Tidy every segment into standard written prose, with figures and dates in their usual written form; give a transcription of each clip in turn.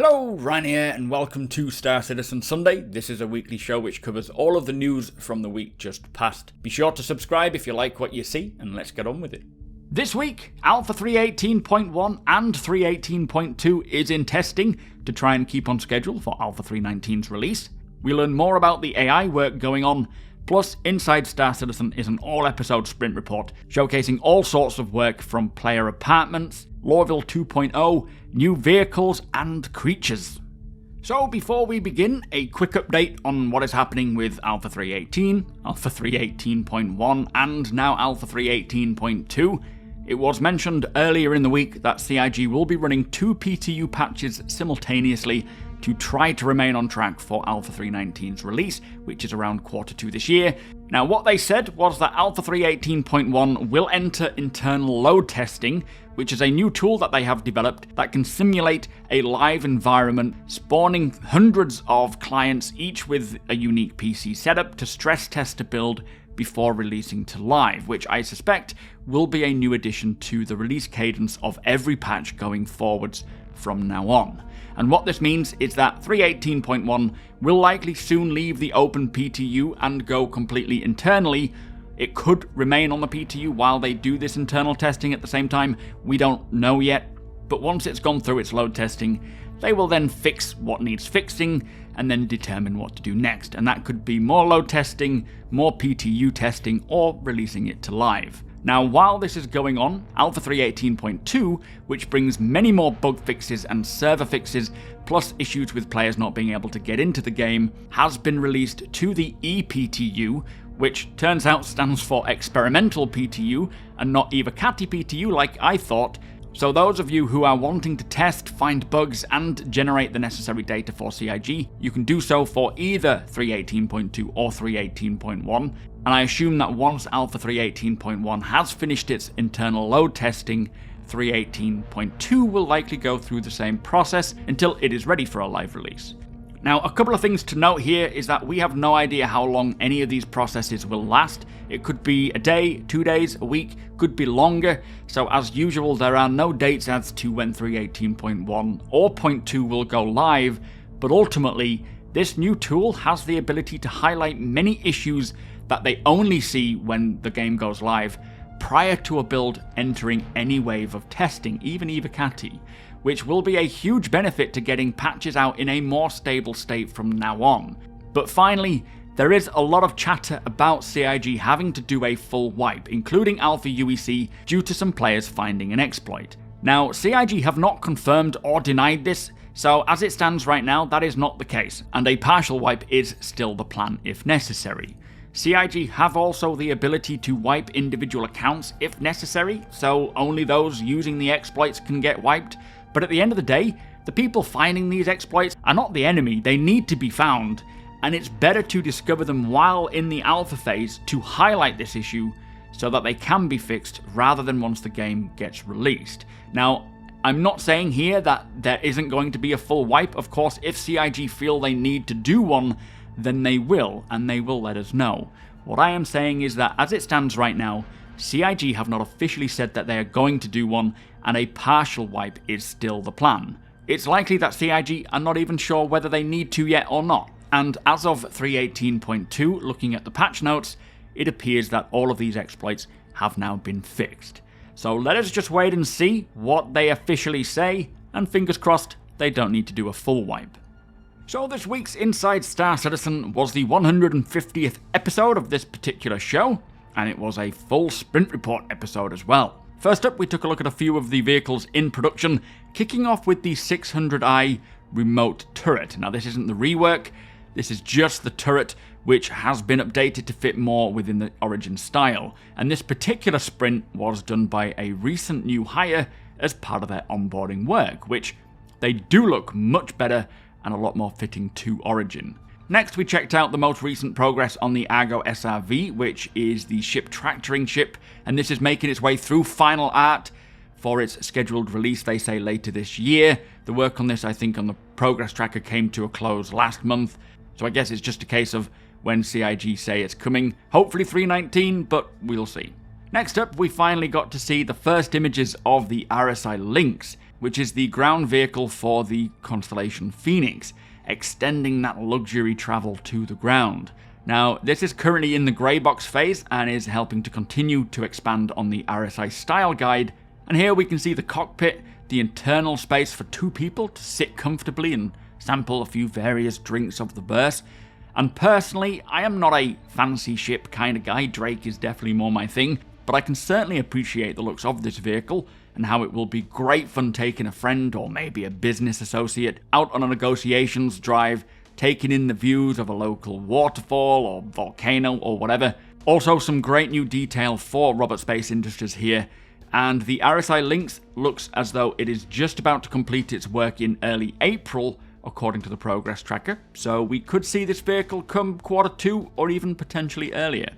Hello, Ryan here, and welcome to Star Citizen Sunday. This is a weekly show which covers all of the news from the week just past. Be sure to subscribe if you like what you see, and let's get on with it. This week, Alpha 3.18.1 and 3.18.2 is in testing to try and keep on schedule for Alpha 3.19's release. We learn more about the AI work going on, plus Inside Star Citizen is an all-episode sprint report showcasing all sorts of work from player apartments, Lorville 2.0, new vehicles and creatures. So before we begin, a quick update on what is happening with Alpha 3.18, Alpha 3.18.1 and now Alpha 3.18.2. It was mentioned earlier in the week that CIG will be running 2 PTU patches simultaneously to try to remain on track for Alpha 3.19's release, which is around Q2 this year. Now what they said was that Alpha 3.18.1 will enter internal load testing, which is a new tool that they have developed that can simulate a live environment, spawning hundreds of clients, each with a unique PC setup to stress test a build before releasing to live, which I suspect will be a new addition to the release cadence of every patch going forwards from now on. And what this means is that 3.18.1 will likely soon leave the open PTU and go completely internally. It could remain on the PTU while they do this internal testing at the same time, we don't know yet, but once it's gone through its load testing, they will then fix what needs fixing and then determine what to do next, and that could be more load testing, more PTU testing, or releasing it to live. Now, while this is going on, Alpha 3.18.2, which brings many more bug fixes and server fixes, plus issues with players not being able to get into the game, has been released to the ePTU, which turns out stands for Experimental PTU, and not Evocati PTU like I thought. So those of you who are wanting to test, find bugs, and generate the necessary data for CIG, you can do so for either 3.18.2 or 3.18.1, and I assume that once Alpha 3.18.1 has finished its internal load testing, 3.18.2 will likely go through the same process until it is ready for a live release. Now, a couple of things to note here is that we have no idea how long any of these processes will last. It could be a day, 2 days, a week, could be longer, so as usual there are no dates as to when 3.18.1 or .2 will go live, but ultimately this new tool has the ability to highlight many issues that they only see when the game goes live, prior to a build entering any wave of testing, even Evocati, which will be a huge benefit to getting patches out in a more stable state from now on. But finally, there is a lot of chatter about CIG having to do a full wipe, including Alpha UEC, due to some players finding an exploit. Now, CIG have not confirmed or denied this, so as it stands right now, that is not the case, and a partial wipe is still the plan if necessary. CIG have also the ability to wipe individual accounts if necessary, so only those using the exploits can get wiped. But at the end of the day, the people finding these exploits are not the enemy, they need to be found, and it's better to discover them while in the alpha phase to highlight this issue so that they can be fixed rather than once the game gets released. Now, I'm not saying here that there isn't going to be a full wipe. Of course, if CIG feel they need to do one, then they will, and they will let us know. What I am saying is that as it stands right now, CIG have not officially said that they are going to do one, and a partial wipe is still the plan. It's likely that CIG are not even sure whether they need to yet or not, and as of 3.18.2, looking at the patch notes, it appears that all of these exploits have now been fixed. So let us just wait and see what they officially say, and fingers crossed they don't need to do a full wipe. So this week's Inside Star Citizen was the 150th episode of this particular show, and it was a full sprint report episode as well. First up, we took a look at a few of the vehicles in production, kicking off with the 600i remote turret. Now this isn't the rework, this is just the turret, which has been updated to fit more within the Origin style, and this particular sprint was done by a recent new hire as part of their onboarding work, which they do look much better and a lot more fitting to Origin. Next, we checked out the most recent progress on the Argo SRV, which is the ship tractoring ship, and this is making its way through final art for its scheduled release, they say, later this year. The work on this, I think, on the progress tracker came to a close last month, so I guess it's just a case of when CIG say it's coming. Hopefully 3.19, but we'll see. Next up, we finally got to see the first images of the RSI Lynx, which is the ground vehicle for the constellation Phoenix, extending that luxury travel to the ground. Now, this is currently in the grey box phase and is helping to continue to expand on the RSI style guide. And here we can see the cockpit, the internal space for 2 people to sit comfortably and sample a few various drinks of the berth. And personally, I am not a fancy ship kind of guy. Drake is definitely more my thing, but I can certainly appreciate the looks of this vehicle and how it will be great fun taking a friend or maybe a business associate out on a negotiations drive, taking in the views of a local waterfall or volcano or whatever. Also some great new detail for Robert Space Industries here, and the RSI Lynx looks as though it is just about to complete its work in early April, according to the progress tracker, so we could see this vehicle come Q2 or even potentially earlier.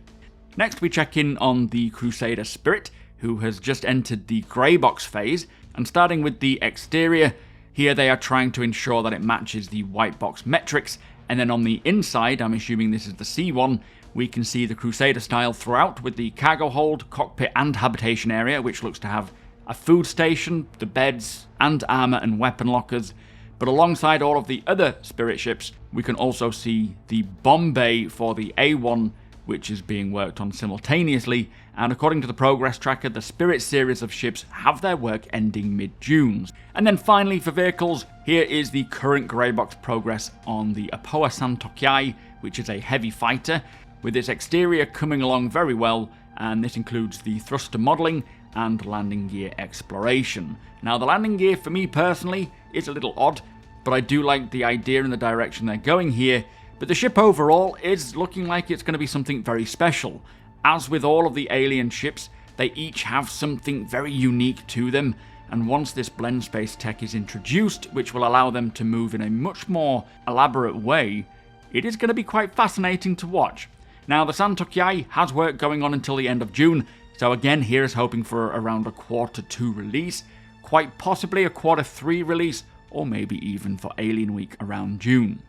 Next we check in on the Crusader Spirit, who has just entered the grey box phase, and starting with the exterior, here they are trying to ensure that it matches the white box metrics, and then on the inside, I'm assuming this is the C1, we can see the Crusader style throughout with the cargo hold, cockpit and habitation area, which looks to have a food station, the beds, and armour and weapon lockers. But alongside all of the other Spirit ships, we can also see the bomb bay for the A1, which is being worked on simultaneously, and according to the progress tracker, the Spirit series of ships have their work ending mid-June. And then finally for vehicles, here is the current grey box progress on the Apoa SanTokYai, which is a heavy fighter, with its exterior coming along very well, and this includes the thruster modelling and landing gear exploration. Now the landing gear for me personally is a little odd, but I do like the idea and the direction they're going here. But the ship overall is looking like it's going to be something very special. As with all of the alien ships, they each have something very unique to them, and once this blend space tech is introduced, which will allow them to move in a much more elaborate way, it is going to be quite fascinating to watch. Now the SanTokYai has work going on until the end of June, so again here is hoping for around a Q2 release, quite possibly a Q3 release, or maybe even for Alien Week around June.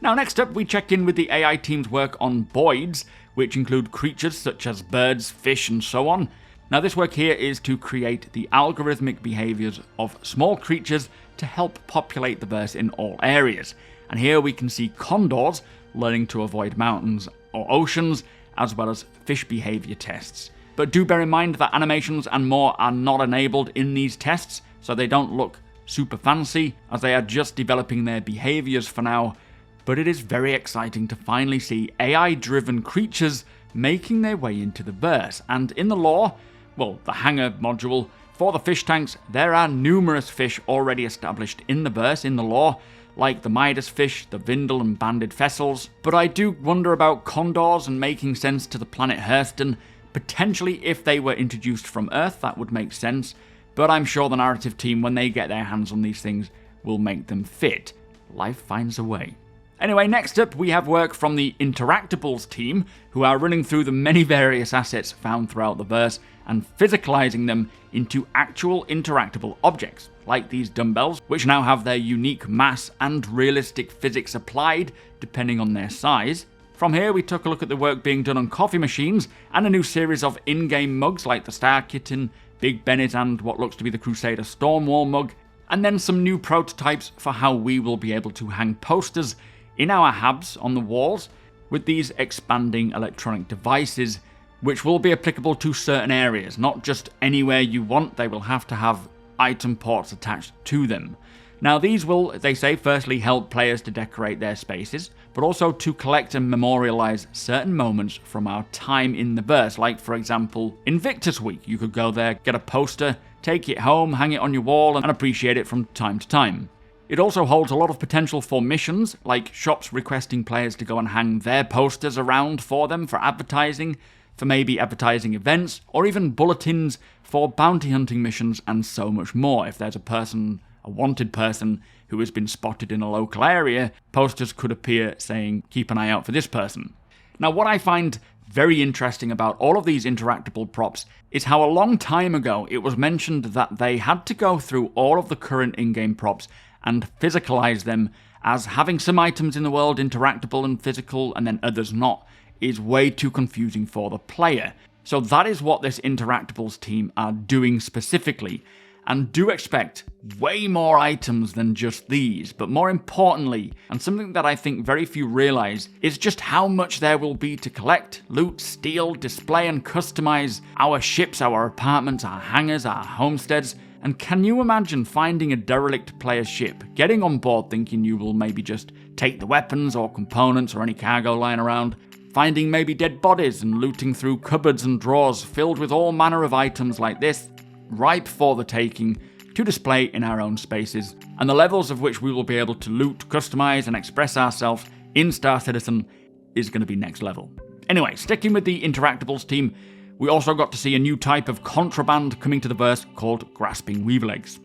Now next up we check in with the AI team's work on boids, which include creatures such as birds, fish and so on. Now this work here is to create the algorithmic behaviours of small creatures to help populate the verse in all areas. And here we can see condors learning to avoid mountains or oceans, as well as fish behaviour tests. But do bear in mind that animations and more are not enabled in these tests, so they don't look super fancy, as they are just developing their behaviours for now. But it is very exciting to finally see AI-driven creatures making their way into the verse. And in the lore, well, the hangar module, for the fish tanks, there are numerous fish already established in the verse in the lore, like the Midas fish, the Vanduul and banded vessels. But I do wonder about condors and making sense to the planet Hurston. Potentially, if they were introduced from Earth, that would make sense. But I'm sure the narrative team, when they get their hands on these things, will make them fit. Life finds a way. Anyway, next up we have work from the Interactables team, who are running through the many various assets found throughout the verse and physicalizing them into actual interactable objects, like these dumbbells, which now have their unique mass and realistic physics applied, depending on their size. From here we took a look at the work being done on coffee machines, and a new series of in-game mugs like the Star Kitten, Big Bennett and what looks to be the Crusader Stormwall mug, and then some new prototypes for how we will be able to hang posters in our hubs on the walls with these expanding electronic devices, which will be applicable to certain areas, not just anywhere you want. They will have to have item ports attached to them. Now these will, they say, firstly help players to decorate their spaces, but also to collect and memorialize certain moments from our time in the verse, like for example Invictus Week. You could go there, get a poster, take it home, hang it on your wall and appreciate it from time to time. It also holds a lot of potential for missions, like shops requesting players to go and hang their posters around for them for advertising, for maybe advertising events, or even bulletins for bounty hunting missions and so much more. If there's a wanted person who has been spotted in a local area, posters could appear saying, keep an eye out for this person. Now what I find very interesting about all of these interactable props is how a long time ago it was mentioned that they had to go through all of the current in-game props and physicalize them, as having some items in the world interactable and physical and then others not is way too confusing for the player. So that is what this Interactables team are doing specifically, and do expect way more items than just these. But more importantly, and something that I think very few realize, is just how much there will be to collect, loot, steal, display and customize our ships, our apartments, our hangars, our homesteads. And can you imagine finding a derelict player's ship, getting on board thinking you will maybe just take the weapons or components or any cargo lying around, finding maybe dead bodies and looting through cupboards and drawers filled with all manner of items like this, ripe for the taking, to display in our own spaces, and the levels of which we will be able to loot, customize and express ourselves in Star Citizen is going to be next level. Anyway, sticking with the Interactables team, we also got to see a new type of contraband coming to the verse called Grasping Weevil Eggs.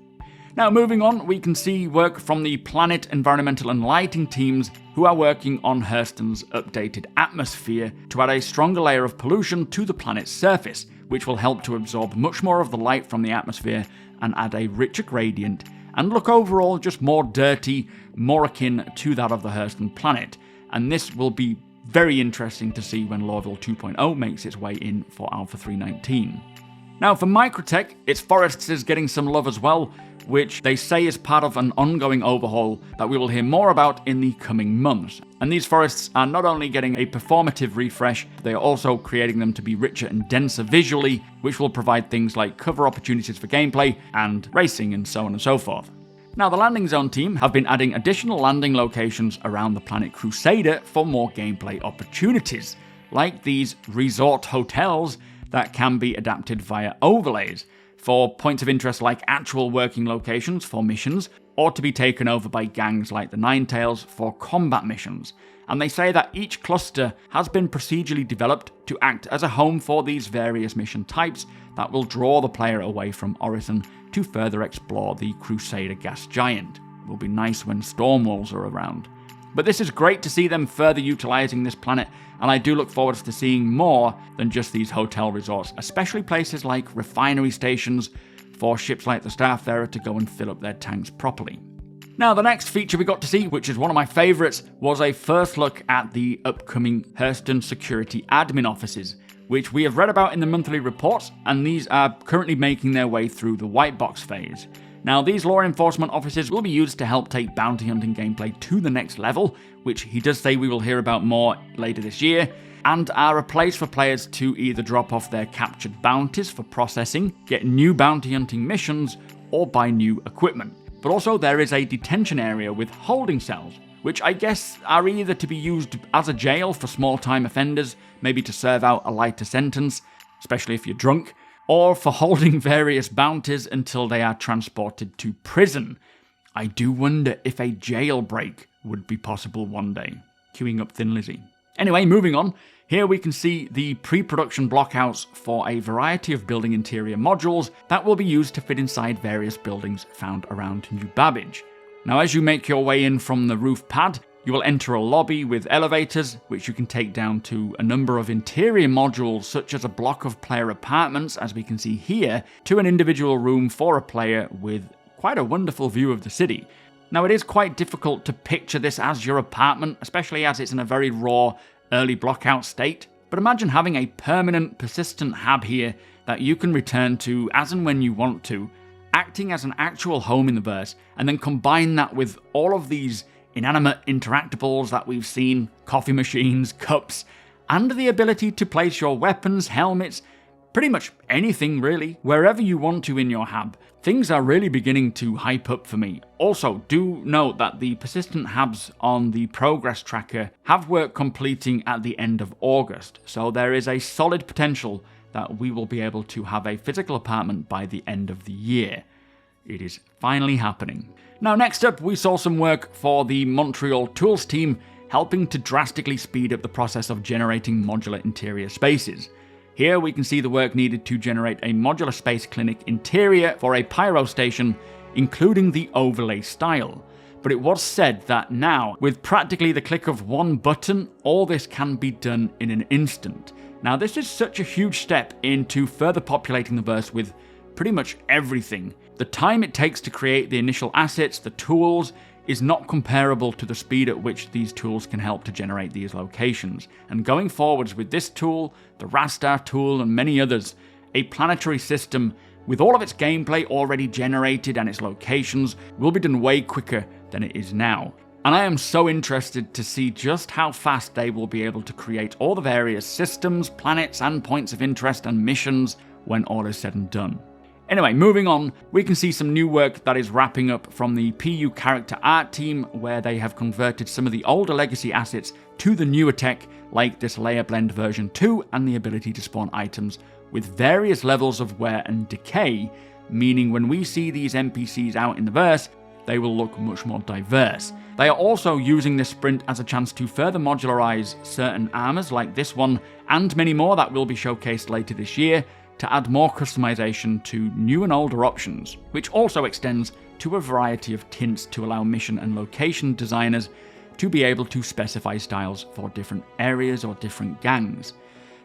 Now moving on, we can see work from the Planet, Environmental and Lighting teams who are working on Hurston's updated atmosphere to add a stronger layer of pollution to the planet's surface, which will help to absorb much more of the light from the atmosphere and add a richer gradient and look overall just more dirty, more akin to that of the Hurston planet. And this will be very interesting to see when Lorville 2.0 makes its way in for Alpha 3.19. Now for Microtech, its forests is getting some love as well, which they say is part of an ongoing overhaul that we will hear more about in the coming months. And these forests are not only getting a performative refresh, they are also creating them to be richer and denser visually, which will provide things like cover opportunities for gameplay and racing and so on and so forth. Now, the Landing Zone team have been adding additional landing locations around the planet Crusader for more gameplay opportunities, like these resort hotels that can be adapted via overlays for points of interest like actual working locations for missions, or to be taken over by gangs like the Ninetails for combat missions. And they say that each cluster has been procedurally developed to act as a home for these various mission types that will draw the player away from Orison to further explore the Crusader gas giant. It will be nice when storm walls are around. But this is great to see them further utilising this planet, and I do look forward to seeing more than just these hotel resorts, especially places like refinery stations for ships like the Starfarer to go and fill up their tanks properly. Now, the next feature we got to see, which is one of my favourites, was a first look at the upcoming Hurston Security Admin offices, which we have read about in the monthly reports, and these are currently making their way through the white box phase. Now, these law enforcement offices will be used to help take bounty hunting gameplay to the next level, which he does say we will hear about more later this year, and are a place for players to either drop off their captured bounties for processing, get new bounty hunting missions, or buy new equipment. But also there is a detention area with holding cells, which I guess are either to be used as a jail for small-time offenders, maybe to serve out a lighter sentence, especially if you're drunk, or for holding various bounties until they are transported to prison. I do wonder if a jailbreak would be possible one day. Queuing up Thin Lizzy. Anyway, moving on. Here we can see the pre-production blockouts for a variety of building interior modules that will be used to fit inside various buildings found around New Babbage. Now, as you make your way in from the roof pad, you will enter a lobby with elevators, which you can take down to a number of interior modules, such as a block of player apartments, as we can see here, to an individual room for a player with quite a wonderful view of the city. Now, it is quite difficult to picture this as your apartment, especially as it's in a very raw, early blockout state, but imagine having a permanent, persistent hab here that you can return to as and when you want to, acting as an actual home in the verse, and then combine that with all of these inanimate interactables that we've seen, coffee machines, cups, and the ability to place your weapons, helmets, pretty much anything really, wherever you want to in your hab. Things are really beginning to hype up for me. Also, do note that the persistent habs on the progress tracker have work completing at the end of August, so there is a solid potential that we will be able to have a physical apartment by the end of the year. It is finally happening. Now, next up, we saw some work for the Montreal Tools team, helping to drastically speed up the process of generating modular interior spaces. Here we can see the work needed to generate a modular space clinic interior for a pyro station, including the overlay style. But it was said that now, with practically the click of one button, all this can be done in an instant. Now, this is such a huge step into further populating the verse with pretty much everything. The time it takes to create the initial assets, the tools, is not comparable to the speed at which these tools can help to generate these locations. And going forwards with this tool, the Rastar tool, and many others, a planetary system with all of its gameplay already generated and its locations, will be done way quicker than it is now. And I am so interested to see just how fast they will be able to create all the various systems, planets, and points of interest and missions when all is said and done. Anyway, moving on, we can see some new work that is wrapping up from the PU character art team, where they have converted some of the older legacy assets to the newer tech, like this layer blend version 2 and the ability to spawn items with various levels of wear and decay, meaning when we see these NPCs out in the verse, they will look much more diverse. They are also using this sprint as a chance to further modularize certain armors like this one, and many more that will be showcased later this year, to add more customization to new and older options, which also extends to a variety of tints to allow mission and location designers to be able to specify styles for different areas or different gangs.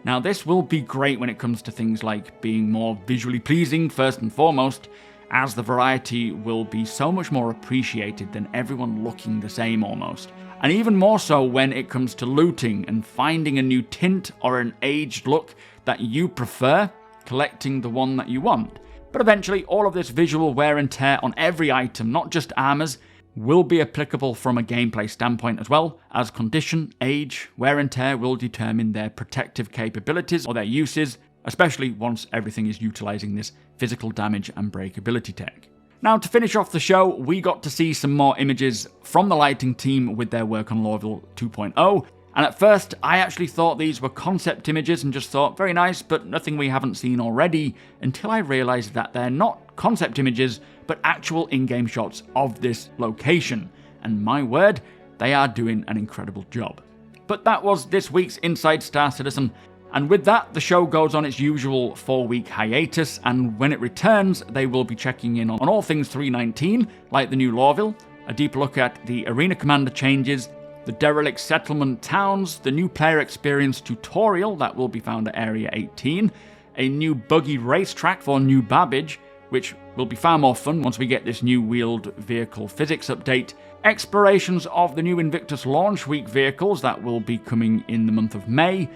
Now, this will be great when it comes to things like being more visually pleasing first and foremost, as the variety will be so much more appreciated than everyone looking the same almost. And even more so when it comes to looting and finding a new tint or an aged look that you prefer, collecting the one that you want. But eventually, all of this visual wear and tear on every item, not just armors, will be applicable from a gameplay standpoint as well, as condition, age, wear and tear will determine their protective capabilities or their uses, especially once everything is utilizing this physical damage and breakability tech. Now, to finish off the show, we got to see some more images from the lighting team with their work on Lorville 2.0, and at first, I actually thought these were concept images and just thought, very nice, but nothing we haven't seen already, until I realized that they're not concept images, but actual in-game shots of this location. And my word, they are doing an incredible job. But that was this week's Inside Star Citizen, and with that, the show goes on its usual 4-week hiatus, and when it returns, they will be checking in on all things 319, like the new Lorville, a deep look at the Arena Commander changes, the derelict settlement towns, the new player experience tutorial that will be found at Area 18, a new buggy racetrack for New Babbage, which will be far more fun once we get this new wheeled vehicle physics update, explorations of the new Invictus Launch Week vehicles that will be coming in the month of May,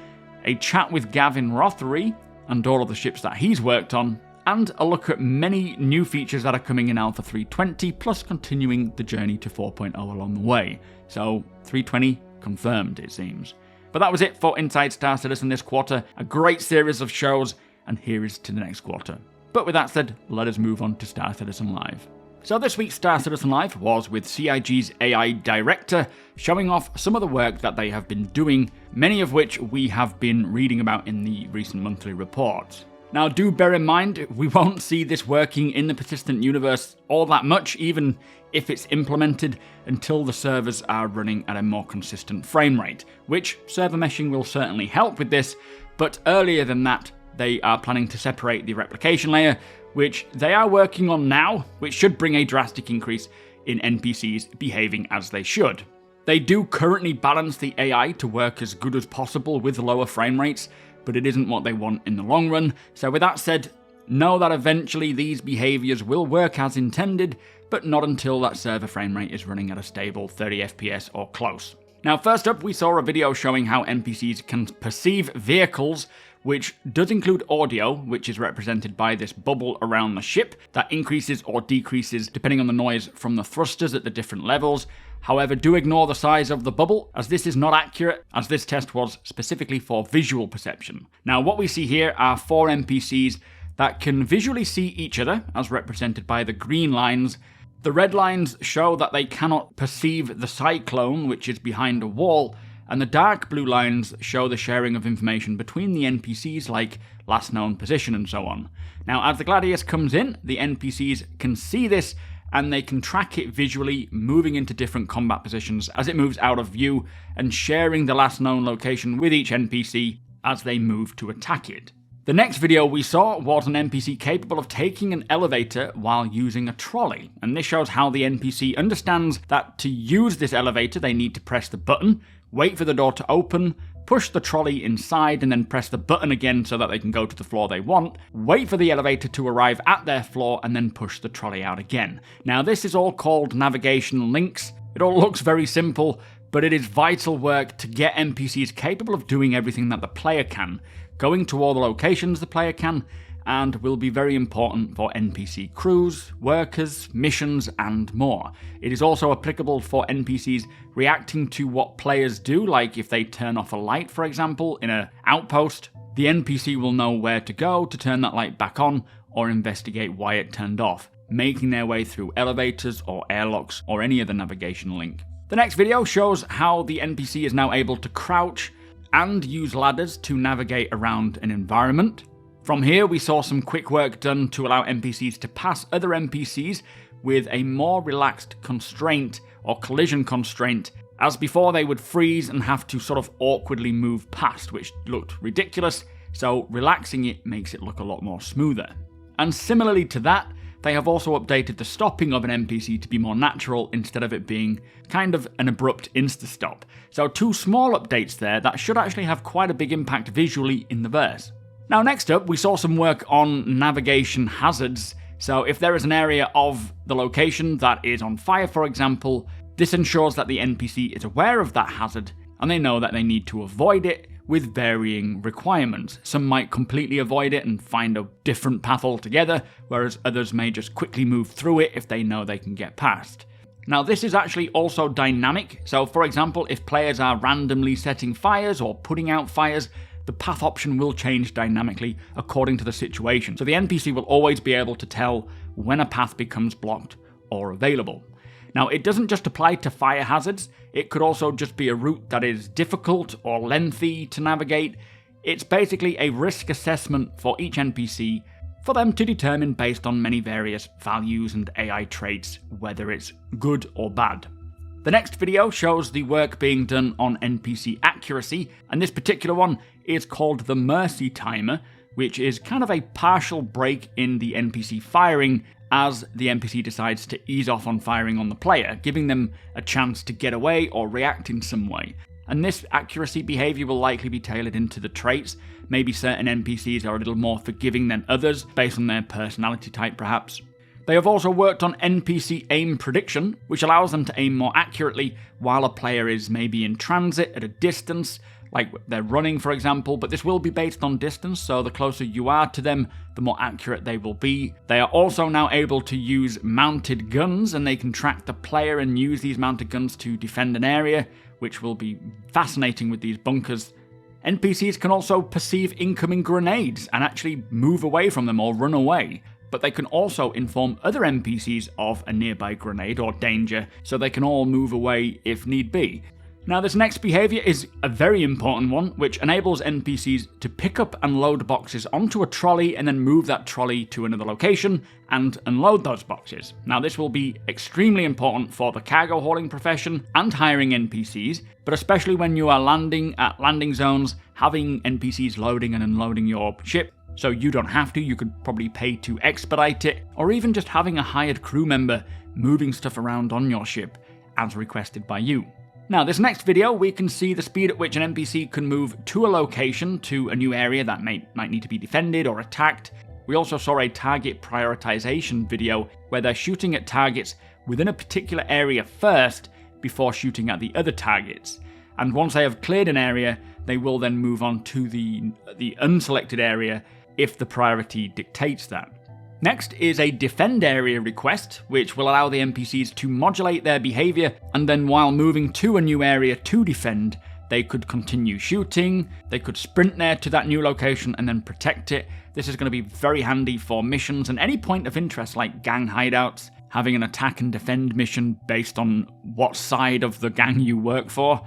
a chat with Gavin Rothery and all of the ships that he's worked on, and a look at many new features that are coming in Alpha 320, plus continuing the journey to 4.0 along the way. So, 320 confirmed, it seems. But that was it for Inside Star Citizen this quarter. A great series of shows, and here is to the next quarter. But with that said, let us move on to Star Citizen Live. So this week's Star Citizen Live was with CIG's AI director, showing off some of the work that they have been doing, many of which we have been reading about in the recent monthly reports. Now, do bear in mind, we won't see this working in the persistent universe all that much, even if it's implemented, until the servers are running at a more consistent frame rate, which server meshing will certainly help with this, but earlier than that, they are planning to separate the replication layer, which they are working on now, which should bring a drastic increase in NPCs behaving as they should. They do currently balance the AI to work as good as possible with lower frame rates, but it isn't what they want in the long run. So with that said, know that eventually these behaviors will work as intended, but not until that server frame rate is running at a stable 30 FPS or close. Now, first up, we saw a video showing how NPCs can perceive vehicles, which does include audio, which is represented by this bubble around the ship that increases or decreases depending on the noise from the thrusters at the different levels. However, do ignore the size of the bubble, as this is not accurate, as this test was specifically for visual perception. Now, what we see here are 4 NPCs that can visually see each other, as represented by the green lines. The red lines show that they cannot perceive the cyclone, which is behind a wall, and the dark blue lines show the sharing of information between the NPCs, like last known position and so on. Now, as the Gladius comes in, the NPCs can see this, and they can track it visually, moving into different combat positions as it moves out of view, and sharing the last known location with each NPC as they move to attack it. The next video we saw was an NPC capable of taking an elevator while using a trolley, and this shows how the NPC understands that to use this elevator they need to press the button, wait for the door to open, push the trolley inside, and then press the button again so that they can go to the floor they want, wait for the elevator to arrive at their floor, and then push the trolley out again. Now, this is all called navigation links. It all looks very simple, but it is vital work to get NPCs capable of doing everything that the player can, going to all the locations the player can, and will be very important for NPC crews, workers, missions, and more. It is also applicable for NPCs reacting to what players do, like if they turn off a light, for example, in an outpost. The NPC will know where to go to turn that light back on, or investigate why it turned off, making their way through elevators or airlocks or any other navigation link. The next video shows how the NPC is now able to crouch and use ladders to navigate around an environment. From here, we saw some quick work done to allow NPCs to pass other NPCs with a more relaxed constraint or collision constraint, as before they would freeze and have to sort of awkwardly move past, which looked ridiculous, so relaxing it makes it look a lot more smoother. And similarly to that, they have also updated the stopping of an NPC to be more natural instead of it being kind of an abrupt insta-stop. So 2 small updates there that should actually have quite a big impact visually in the verse. Now next up, we saw some work on navigation hazards. So if there is an area of the location that is on fire, for example, this ensures that the NPC is aware of that hazard and they know that they need to avoid it with varying requirements. Some might completely avoid it and find a different path altogether, whereas others may just quickly move through it if they know they can get past. Now this is actually also dynamic, so for example, if players are randomly setting fires or putting out fires, the path option will change dynamically according to the situation, so the NPC will always be able to tell when a path becomes blocked or available. Now, it doesn't just apply to fire hazards, it could also just be a route that is difficult or lengthy to navigate. It's basically a risk assessment for each NPC for them to determine based on many various values and AI traits whether it's good or bad. The next video shows the work being done on NPC accuracy, and this particular one is called the Mercy Timer, which is kind of a partial break in the NPC firing as the NPC decides to ease off on firing on the player, giving them a chance to get away or react in some way. And this accuracy behavior will likely be tailored into the traits. Maybe certain NPCs are a little more forgiving than others, based on their personality type perhaps. They have also worked on NPC aim prediction, which allows them to aim more accurately while a player is maybe in transit at a distance, like they're running for example, but this will be based on distance, so the closer you are to them, the more accurate they will be. They are also now able to use mounted guns, and they can track the player and use these mounted guns to defend an area, which will be fascinating with these bunkers. NPCs can also perceive incoming grenades and actually move away from them or run away, but they can also inform other NPCs of a nearby grenade or danger, so they can all move away if need be. Now this next behaviour is a very important one, which enables NPCs to pick up and load boxes onto a trolley and then move that trolley to another location and unload those boxes. Now this will be extremely important for the cargo hauling profession and hiring NPCs, but especially when you are landing at landing zones, having NPCs loading and unloading your ship, so you don't have to, you could probably pay to expedite it, or even just having a hired crew member moving stuff around on your ship as requested by you. Now, this next video, we can see the speed at which an NPC can move to a location, to a new area that might need to be defended or attacked. We also saw a target prioritization video where they're shooting at targets within a particular area first before shooting at the other targets. And once they have cleared an area, they will then move on to the unselected area if the priority dictates that. Next is a defend area request, which will allow the NPCs to modulate their behaviour, and then while moving to a new area to defend, they could continue shooting, they could sprint there to that new location and then protect it. This is going to be very handy for missions and any point of interest like gang hideouts, having an attack and defend mission based on what side of the gang you work for.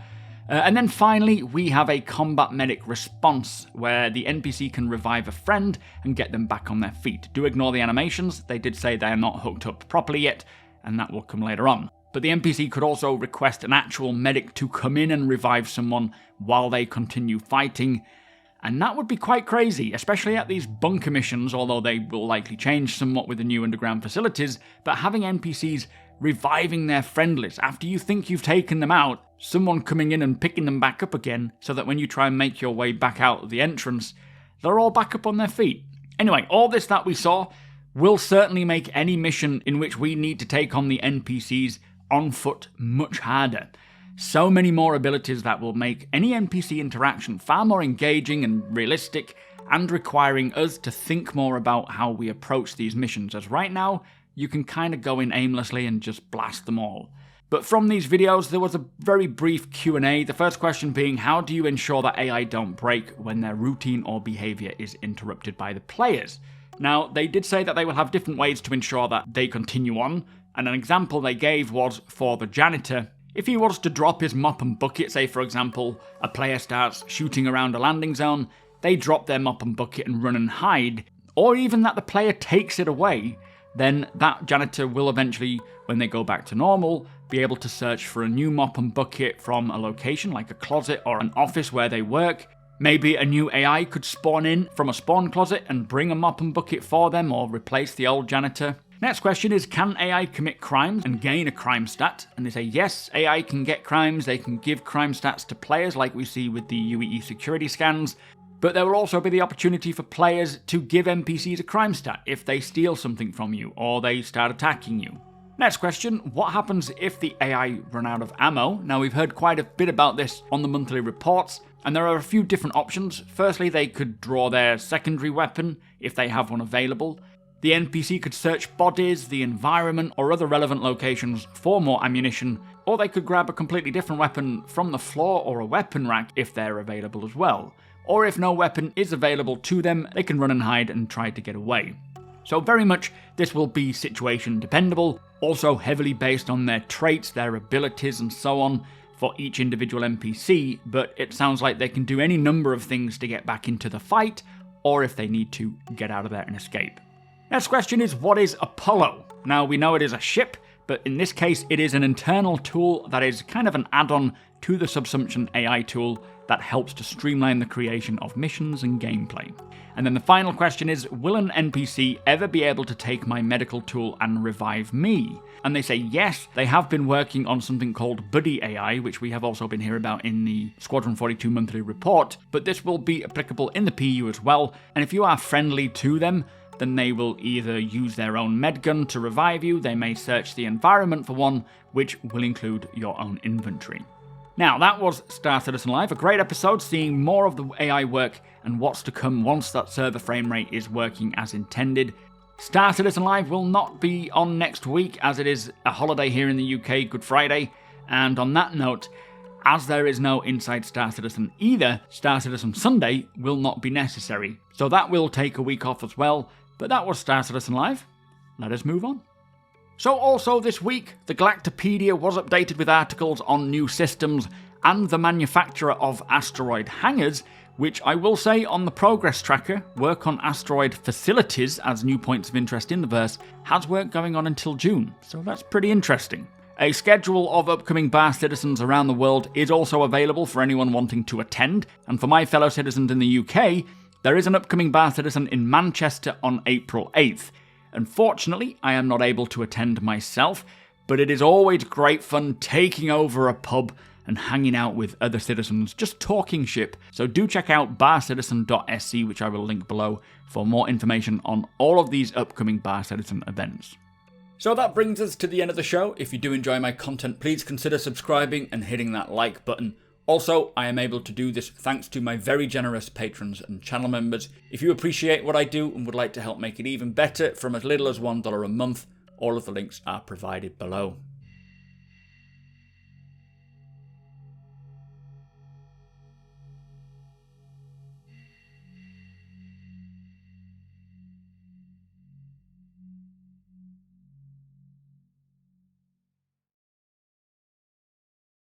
And then finally, we have a combat medic response, where the NPC can revive a friend and get them back on their feet. Do ignore the animations, they did say they are not hooked up properly yet, and that will come later on. But the NPC could also request an actual medic to come in and revive someone while they continue fighting, and that would be quite crazy, especially at these bunker missions, although they will likely change somewhat with the new underground facilities, but having NPCs reviving their friendlies after you think you've taken them out, someone coming in and picking them back up again, so that when you try and make your way back out of the entrance, they're all back up on their feet. Anyway, all this that we saw will certainly make any mission in which we need to take on the NPCs on foot much harder. So many more abilities that will make any NPC interaction far more engaging and realistic, and requiring us to think more about how we approach these missions, as right now, you can kind of go in aimlessly and just blast them all. But from these videos, there was a very brief Q&A, the first question being, how do you ensure that AI don't break when their routine or behaviour is interrupted by the players? Now, they did say that they will have different ways to ensure that they continue on, and an example they gave was for the janitor. If he was to drop his mop and bucket, say for example, a player starts shooting around a landing zone, they drop their mop and bucket and run and hide, or even that the player takes it away, then that janitor will eventually, when they go back to normal, be able to search for a new mop and bucket from a location like a closet or an office where they work. Maybe a new AI could spawn in from a spawn closet and bring a mop and bucket for them or replace the old janitor. Next question is, can AI commit crimes and gain a crime stat? And they say yes, AI can get crimes, they can give crime stats to players like we see with the UEE security scans, but there will also be the opportunity for players to give NPCs a crime stat if they steal something from you or they start attacking you. Next question, what happens if the AI run out of ammo? Now we've heard quite a bit about this on the monthly reports, and there are a few different options. Firstly, they could draw their secondary weapon if they have one available. The NPC could search bodies, the environment, or other relevant locations for more ammunition, or they could grab a completely different weapon from the floor or a weapon rack if they're available as well. Or if no weapon is available to them, they can run and hide and try to get away. So very much this will be situation dependable, also heavily based on their traits, their abilities and so on for each individual NPC, but it sounds like they can do any number of things to get back into the fight, or if they need to, get out of there and escape. Next question is, what is Apollo? Now we know it is a ship, but in this case it is an internal tool that is kind of an add-on to the Subsumption AI tool that helps to streamline the creation of missions and gameplay. And then the final question is, will an NPC ever be able to take my medical tool and revive me? And they say yes, they have been working on something called Buddy AI, which we have also been hearing about in the Squadron 42 monthly report, but this will be applicable in the PU as well, and if you are friendly to them, then they will either use their own medgun to revive you, they may search the environment for one, which will include your own inventory. Now, that was Star Citizen Live, a great episode seeing more of the AI work and what's to come once that server frame rate is working as intended. Star Citizen Live will not be on next week as it is a holiday here in the UK, Good Friday, and on that note, as there is no Inside Star Citizen either, Star Citizen Sunday will not be necessary. So that will take a week off as well, but that was Star Citizen Live. Let us move on. So also this week, the Galactopedia was updated with articles on new systems and the manufacturer of asteroid hangars, which I will say on the progress tracker, work on asteroid facilities as new points of interest in the verse, has work going on until June, so that's pretty interesting. A schedule of upcoming bar citizens around the world is also available for anyone wanting to attend, and for my fellow citizens in the UK, there is an upcoming bar citizen in Manchester on April 8th. Unfortunately, I am not able to attend myself, but it is always great fun taking over a pub and hanging out with other citizens, just talking ship. So do check out barcitizen.sc, which I will link below, for more information on all of these upcoming bar citizen events. So that brings us to the end of the show. If you do enjoy my content, please consider subscribing and hitting that like button. Also, I am able to do this thanks to my very generous patrons and channel members. If you appreciate what I do and would like to help make it even better from as little as $1 a month, all of the links are provided below.